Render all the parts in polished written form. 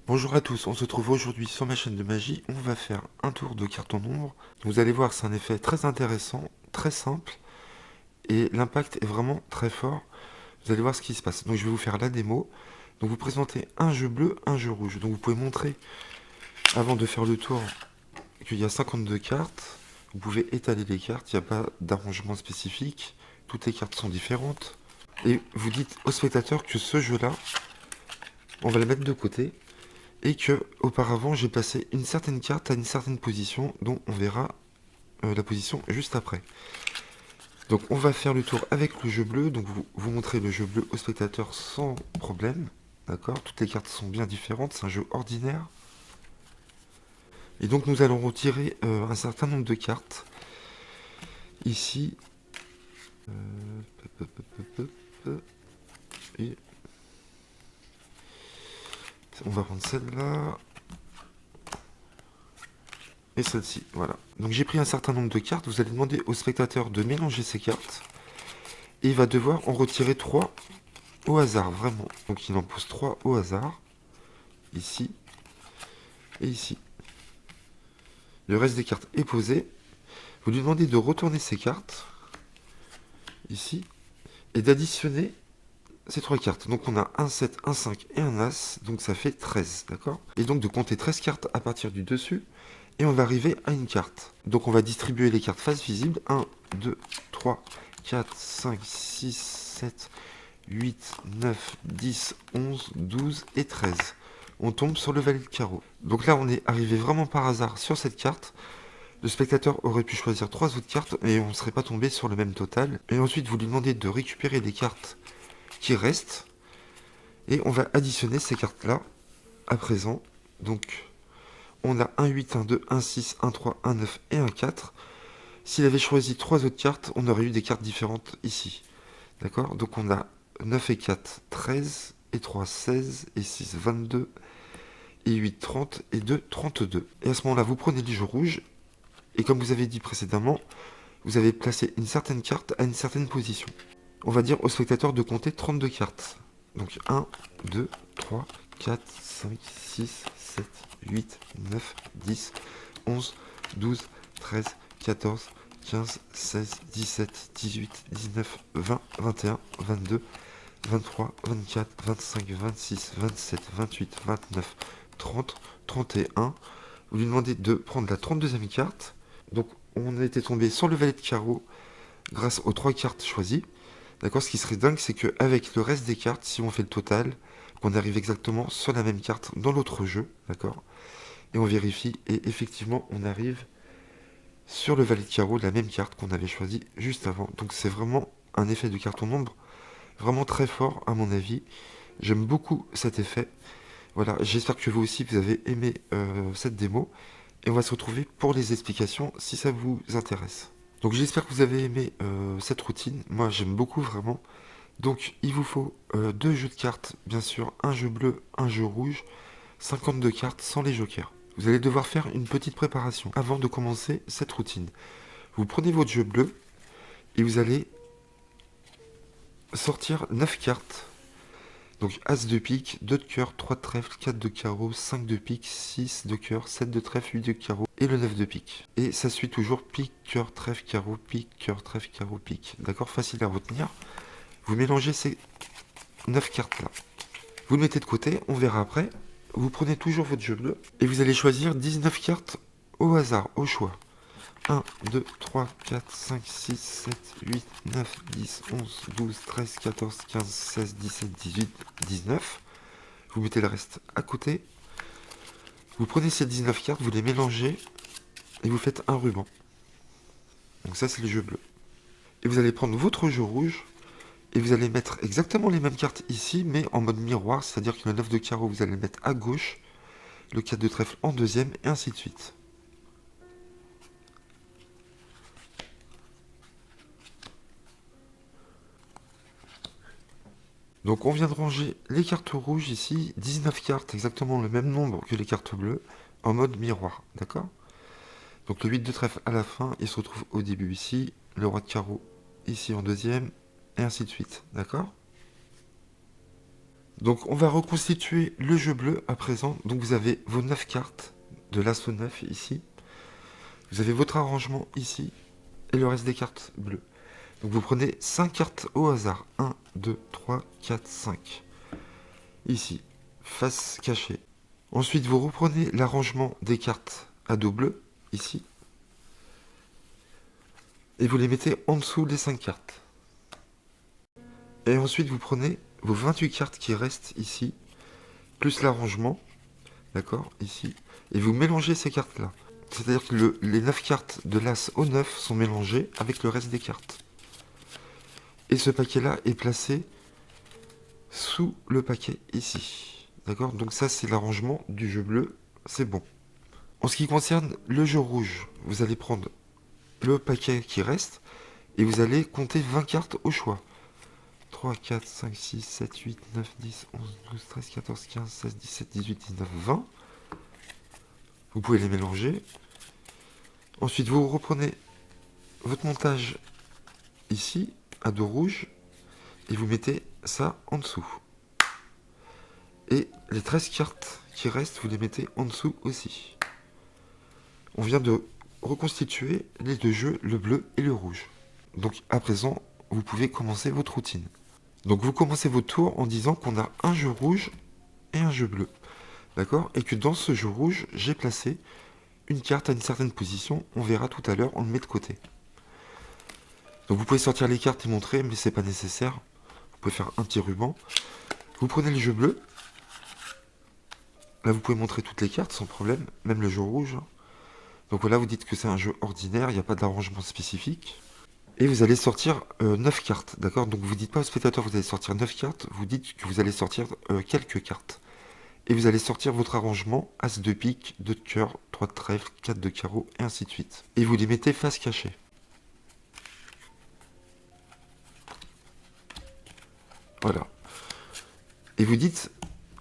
Bonjour à tous, on se trouve aujourd'hui sur ma chaîne de magie. On va faire un tour de carton nombre. Vous allez voir, c'est un effet très intéressant, très simple, et l'impact est vraiment très fort. Vous allez voir ce qui se passe. Donc je vais vous faire la démo. Donc vous présentez un jeu bleu, un jeu rouge. Donc vous pouvez montrer, avant de faire le tour, qu'il y a 52 cartes. Vous pouvez étaler les cartes, il n'y a pas d'arrangement spécifique. Toutes les cartes sont différentes. Et vous dites au spectateur que ce jeu-là, on va le mettre de côté. Et que auparavant j'ai placé une certaine carte à une certaine position dont on verra la position juste après. Donc on va faire le tour avec le jeu bleu, donc vous montrez le jeu bleu au spectateur sans problème, d'accord. Toutes les cartes sont bien différentes, c'est un jeu ordinaire. Et donc nous allons retirer un certain nombre de cartes. Ici, et on va prendre celle-là. Et celle-ci, voilà. Donc j'ai pris un certain nombre de cartes, vous allez demander au spectateur de mélanger ces cartes. Et il va devoir en retirer 3 au hasard, vraiment. Donc il en pose 3 au hasard. Ici et ici. Le reste des cartes est posé. Vous lui demandez de retourner ces cartes. Ici. Et d'additionner ces 3 cartes. Donc on a un 7, un 5 et un As. Donc ça fait 13, d'accord. Et donc de compter 13 cartes à partir du dessus. Et on va arriver à une carte. Donc on va distribuer les cartes face visible. 1, 2, 3, 4, 5, 6, 7, 8, 9, 10, 11, 12 et 13. On tombe sur le valet de carreau. Donc là, on est arrivé vraiment par hasard sur cette carte. Le spectateur aurait pu choisir 3 autres cartes et on ne serait pas tombé sur le même total. Et ensuite, vous lui demandez de récupérer les cartes qui restent. Et on va additionner ces cartes-là à présent. Donc, on a un 8, un 2, un 6, un 3, un 9 et un 4. S'il avait choisi 3 autres cartes, on aurait eu des cartes différentes ici. D'accord. Donc on a 9 et 4, 13, et 3, 16, et 6, 22, et 8, 30, et 2, 32. Et à ce moment-là, vous prenez le jeu rouge, et comme vous avez dit précédemment, vous avez placé une certaine carte à une certaine position. On va dire au spectateur de compter 32 cartes. Donc 1, 2, 3, 4, 5, 6, 7, 8, 9, 10, 11, 12, 13, 14, 15, 16, 17, 18, 19, 20, 21, 22, 23, 24, 25, 26, 27, 28, 29, 30, 31. Vous lui demandez de prendre la 32e carte. Donc on a été tombé sur le valet de carreau grâce aux 3 cartes choisies. D'accord. Ce qui serait dingue, c'est qu'avec le reste des cartes, si on fait le total, qu'on arrive exactement sur la même carte dans l'autre jeu. D'accord. Et on vérifie, et effectivement, on arrive sur le valet de carreau, la même carte qu'on avait choisie juste avant. Donc c'est vraiment un effet de carton nombre vraiment très fort à mon avis. J'aime beaucoup cet effet. Voilà, j'espère que vous aussi vous avez aimé cette démo. Et on va se retrouver pour les explications si ça vous intéresse. Donc j'espère que vous avez aimé cette routine. Moi j'aime beaucoup vraiment. Donc il vous faut 2 jeux de cartes, bien sûr, un jeu bleu, un jeu rouge, 52 cartes sans les jokers. Vous allez devoir faire une petite préparation avant de commencer cette routine. Vous prenez votre jeu bleu et vous allez sortir 9 cartes. Donc As de pique, 2 de cœur, 3 de trèfle, 4 de carreau, 5 de pique, 6 de cœur, 7 de trèfle, 8 de carreau et le 9 de pique. Et ça suit toujours pique, cœur, trèfle, carreau, pique, cœur, trèfle, carreau, pique. D'accord. Facile à retenir. Vous mélangez ces 9 cartes là. Vous le mettez de côté, on verra après. Vous prenez toujours votre jeu bleu et vous allez choisir 19 cartes au hasard, au choix. 1, 2, 3, 4, 5, 6, 7, 8, 9, 10, 11, 12, 13, 14, 15, 16, 17, 18, 19. Vous mettez le reste à côté. Vous prenez ces 19 cartes, vous les mélangez et vous faites un ruban. Donc ça c'est le jeu bleu. Et vous allez prendre votre jeu rouge et vous allez mettre exactement les mêmes cartes ici, mais en mode miroir, c'est-à-dire que le 9 de carreau vous allez le mettre à gauche, le 4 de trèfle en deuxième et ainsi de suite. Donc on vient de ranger les cartes rouges ici, 19 cartes, exactement le même nombre que les cartes bleues, en mode miroir, d'accord. Donc le 8 de trèfle à la fin, il se retrouve au début ici, le roi de carreau ici en deuxième, et ainsi de suite, d'accord. Donc on va reconstituer le jeu bleu à présent. Donc vous avez vos 9 cartes de l'as au 9 ici. Vous avez votre arrangement ici et le reste des cartes bleues. Donc vous prenez 5 cartes au hasard. 1, 2, 3, 4, 5. Ici, face cachée. Ensuite vous reprenez l'arrangement des cartes à dos bleu, ici. Et vous les mettez en dessous des 5 cartes. Et ensuite vous prenez vos 28 cartes qui restent ici, plus l'arrangement, d'accord, ici. Et vous mélangez ces cartes-là. C'est-à-dire que les 9 cartes de l'as au 9 sont mélangées avec le reste des cartes. Et ce paquet-là est placé sous le paquet ici. D'accord? Donc ça, c'est l'arrangement du jeu bleu. C'est bon. En ce qui concerne le jeu rouge, vous allez prendre le paquet qui reste et vous allez compter 20 cartes au choix. 3, 4, 5, 6, 7, 8, 9, 10, 11, 12, 13, 14, 15, 16, 17, 18, 19, 20. Vous pouvez les mélanger. Ensuite, vous reprenez votre montage ici, à dos rouge, et vous mettez ça en dessous. Et les 13 cartes qui restent, vous les mettez en dessous aussi. On vient de reconstituer les deux jeux, le bleu et le rouge. Donc à présent, vous pouvez commencer votre routine. Donc vous commencez votre tour en disant qu'on a un jeu rouge et un jeu bleu. D'accord? Et que dans ce jeu rouge, j'ai placé une carte à une certaine position. On verra tout à l'heure, on le met de côté. Donc vous pouvez sortir les cartes et montrer, mais c'est pas nécessaire. Vous pouvez faire un petit ruban. Vous prenez le jeu bleu. Là, vous pouvez montrer toutes les cartes sans problème, même le jeu rouge. Donc voilà, vous dites que c'est un jeu ordinaire, il n'y a pas d'arrangement spécifique. Et vous allez sortir 9 cartes, d'accord? Donc vous dites pas au spectateur que vous allez sortir 9 cartes, vous dites que vous allez sortir quelques cartes. Et vous allez sortir votre arrangement, As de pique, 2 de cœur, 3 de trèfle, 4 de carreau, et ainsi de suite. Et vous les mettez face cachée. Voilà. Et vous dites,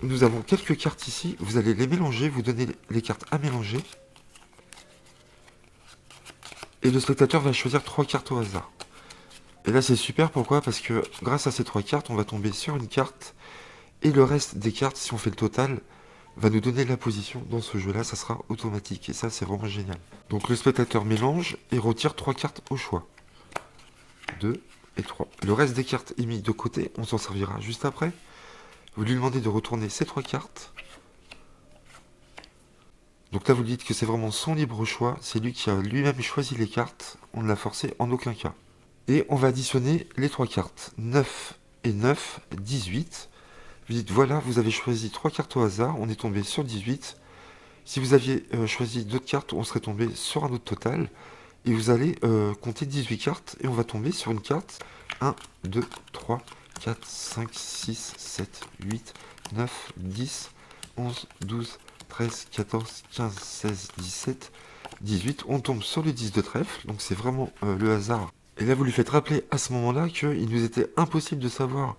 nous avons quelques cartes ici, vous allez les mélanger, vous donnez les cartes à mélanger. Et le spectateur va choisir 3 cartes au hasard. Et là c'est super, pourquoi? Parce que grâce à ces 3 cartes, on va tomber sur une carte. Et le reste des cartes, si on fait le total, va nous donner la position dans ce jeu-là, ça sera automatique. Et ça c'est vraiment génial. Donc le spectateur mélange et retire 3 cartes au choix. 2 et 3. Le reste des cartes est mis de côté, on s'en servira juste après. Vous lui demandez de retourner ces 3 cartes. Donc là, vous dites que c'est vraiment son libre choix. C'est lui qui a lui-même choisi les cartes. On ne l'a forcé en aucun cas. Et on va additionner les 3 cartes. 9 et 9, 18. Vous dites, voilà, vous avez choisi 3 cartes au hasard. On est tombé sur 18. Si vous aviez choisi d'autres cartes, on serait tombé sur un autre total. Et vous allez compter 18 cartes. Et on va tomber sur une carte. 1, 2, 3, 4, 5, 6, 7, 8, 9, 10, 11, 12, 13, 14, 15, 16, 17, 18. On tombe sur le 10 de trèfle, donc c'est vraiment le hasard. Et là, vous lui faites rappeler à ce moment-là qu'il nous était impossible de savoir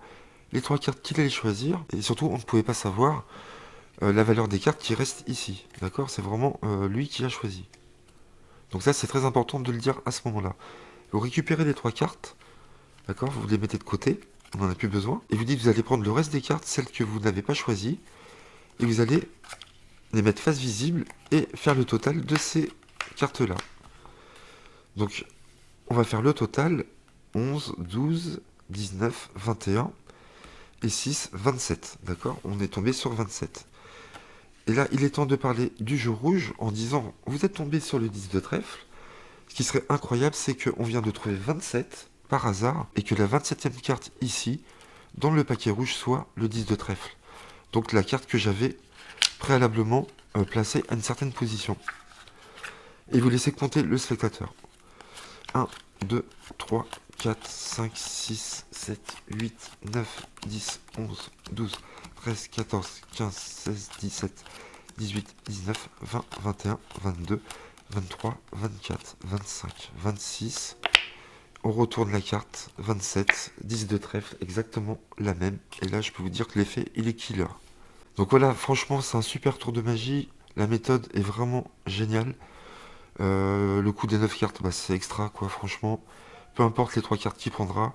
les 3 cartes qu'il allait choisir. Et surtout, on ne pouvait pas savoir la valeur des cartes qui restent ici. D'accord? C'est vraiment lui qui a choisi. Donc ça, c'est très important de le dire à ce moment-là. Vous récupérez les 3 cartes, d'accord? Vous les mettez de côté, on n'en a plus besoin. Et vous dites, vous allez prendre le reste des cartes, celles que vous n'avez pas choisies, et vous allez les mettre face visible et faire le total de ces cartes-là. Donc, on va faire le total 11, 12, 19, 21 et 6, 27. D'accord? On est tombé sur 27. Et là, il est temps de parler du jeu rouge en disant, vous êtes tombé sur le 10 de trèfle. Ce qui serait incroyable, c'est qu'on vient de trouver 27 par hasard et que la 27e carte ici, dans le paquet rouge, soit le 10 de trèfle. Donc la carte que j'avais préalablement placée à une certaine position. Et vous laissez compter le spectateur. 1, 2, 3, 4, 5, 6, 7, 8, 9, 10, 11, 12, 13, 14, 15, 16, 17, 18, 19, 20, 21, 22, 23, 24, 25, 26. On retourne la carte, 27, 10 de trèfle, exactement la même. Et là, je peux vous dire que l'effet, il est killer. Donc voilà, franchement, c'est un super tour de magie. La méthode est vraiment géniale. Le coup des 9 cartes, bah, c'est extra, quoi, franchement. Peu importe les 3 cartes qu'il prendra,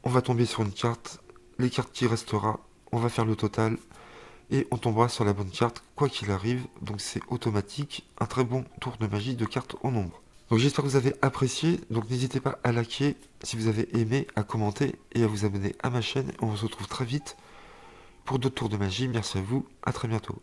on va tomber sur une carte. Les cartes qui restera, on va faire le total et on tombera sur la bonne carte, quoi qu'il arrive. Donc c'est automatique, un très bon tour de magie de cartes au nombre. Donc j'espère que vous avez apprécié, donc n'hésitez pas à liker si vous avez aimé, à commenter et à vous abonner à ma chaîne. On se retrouve très vite pour d'autres tours de magie. Merci à vous, à très bientôt.